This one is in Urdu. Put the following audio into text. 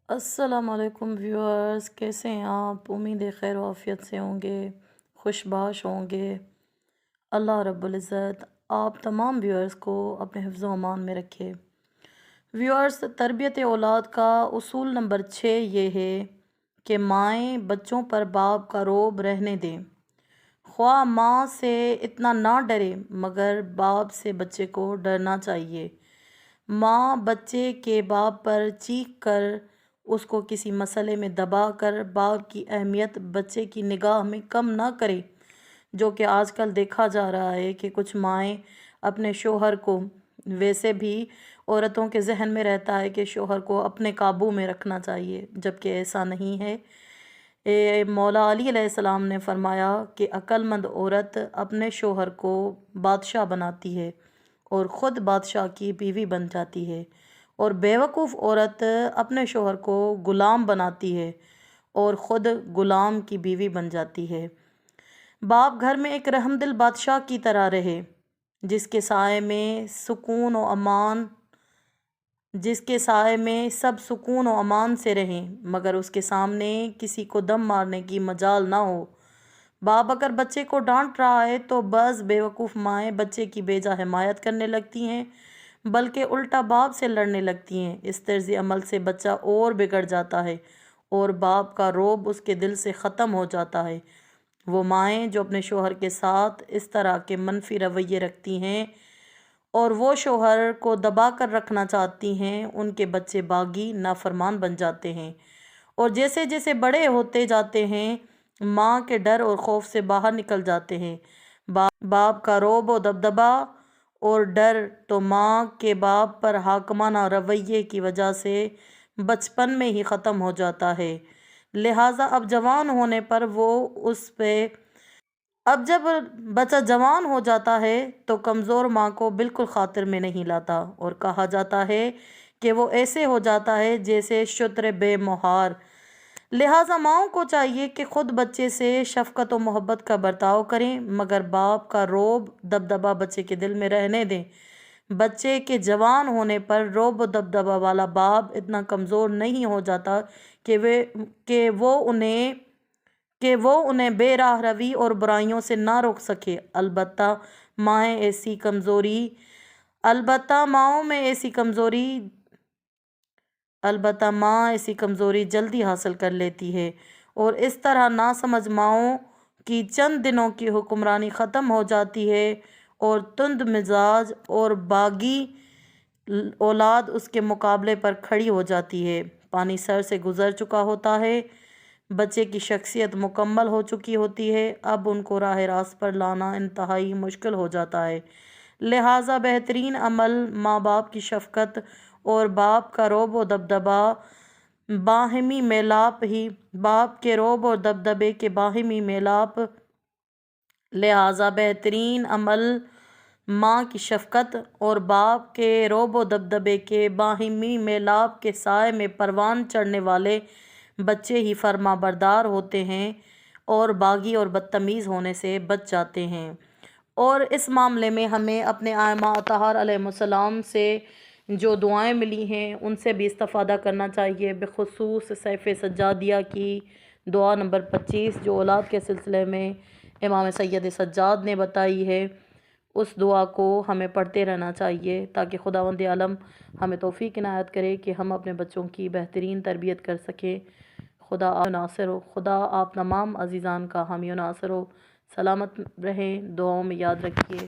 السلام علیکم ویورز، کیسے ہیں آپ؟ امید ہے خیر و عافیت سے ہوں گے، خوش باش ہوں گے۔ اللہ رب العزت آپ تمام ویورز کو اپنے حفظ و امان میں رکھے۔ ویورز، تربیت اولاد کا اصول نمبر 6 یہ ہے کہ مائیں بچوں پر باپ کا رعب رہنے دیں۔ خواہ ماں سے اتنا نہ ڈرے مگر باپ سے بچے کو ڈرنا چاہیے۔ ماں بچے کے باپ پر چیخ کر اس کو کسی مسئلے میں دبا کر باپ کی اہمیت بچے کی نگاہ میں کم نہ کرے، جو کہ آج کل دیکھا جا رہا ہے کہ کچھ مائیں اپنے شوہر کو، ویسے بھی عورتوں کے ذہن میں رہتا ہے کہ شوہر کو اپنے قابو میں رکھنا چاہیے، جبکہ ایسا نہیں ہے۔ مولا علی علیہ السلام نے فرمایا کہ عقل مند عورت اپنے شوہر کو بادشاہ بناتی ہے اور خود بادشاہ کی بیوی بن جاتی ہے، اور بیوقوف عورت اپنے شوہر کو غلام بناتی ہے اور خود غلام کی بیوی بن جاتی ہے۔ باپ گھر میں ایک رحم دل بادشاہ کی طرح رہے، جس کے سائے میں سب سکون و امان سے رہیں، مگر اس کے سامنے کسی کو دم مارنے کی مجال نہ ہو۔ باپ اگر بچے کو ڈانٹ رہا ہے تو بعض بیوقوف مائیں بچے کی بیجا حمایت کرنے لگتی ہیں، بلکہ الٹا باپ سے لڑنے لگتی ہیں۔ اس طرز عمل سے بچہ اور بگڑ جاتا ہے اور باپ کا رعب اس کے دل سے ختم ہو جاتا ہے۔ وہ مائیں جو اپنے شوہر کے ساتھ اس طرح کے منفی رویے رکھتی ہیں اور وہ شوہر کو دبا کر رکھنا چاہتی ہیں، ان کے بچے باغی نافرمان بن جاتے ہیں، اور جیسے جیسے بڑے ہوتے جاتے ہیں ماں کے ڈر اور خوف سے باہر نکل جاتے ہیں۔ باپ کا رعب و دبدبا اور ڈر تو ماں کے باپ پر حاکمانہ رویے کی وجہ سے بچپن میں ہی ختم ہو جاتا ہے، لہٰذا اب جب بچہ جوان ہو جاتا ہے تو کمزور ماں کو بالکل خاطر میں نہیں لاتا، اور کہا جاتا ہے کہ وہ ایسے ہو جاتا ہے جیسے شتر بے مہار۔ لہٰذا ماؤں کو چاہیے کہ خود بچے سے شفقت و محبت کا برتاؤ کریں، مگر باپ کا رعب دبدبا بچے کے دل میں رہنے دیں۔ بچے کے جوان ہونے پر رعب و دبدبا والا باپ اتنا کمزور نہیں ہو جاتا کہ وہ انہیں بے راہ روی اور برائیوں سے نہ روک سکے۔ البتہ ماں ایسی کمزوری جلدی حاصل کر لیتی ہے، اور اس طرح ناسمجھ ماؤں کی چند دنوں کی حکمرانی ختم ہو جاتی ہے اور تند مزاج اور باغی اولاد اس کے مقابلے پر کھڑی ہو جاتی ہے۔ پانی سر سے گزر چکا ہوتا ہے، بچے کی شخصیت مکمل ہو چکی ہوتی ہے، اب ان کو راہ راست پر لانا انتہائی مشکل ہو جاتا ہے۔ لہٰذا بہترین عمل ماں باپ کی شفقت اور باپ کا رعب و دبدبا باہمی میلاپ لہٰذا بہترین عمل ماں کی شفقت اور باپ کے رعب و دبدبے کے باہمی میلاپ کے سائے میں پروان چڑھنے والے بچے ہی فرما بردار ہوتے ہیں اور باغی اور بدتمیز ہونے سے بچ جاتے ہیں۔ اور اس معاملے میں ہمیں اپنے ائمہ اطہار علیہ السلام سے جو دعائیں ملی ہیں ان سے بھی استفادہ کرنا چاہیے، بخصوص سیف سجادیہ کی دعا نمبر 25 جو اولاد کے سلسلے میں امام سید سجاد نے بتائی ہے۔ اس دعا کو ہمیں پڑھتے رہنا چاہیے تاکہ خداوند عالم ہمیں توفیق عنایت کرے کہ ہم اپنے بچوں کی بہترین تربیت کر سکیں۔ خدا آپ تمام عزیزان کا حامی و ناصر ہو۔ سلامت رہیں، دعاؤں میں یاد رکھیے۔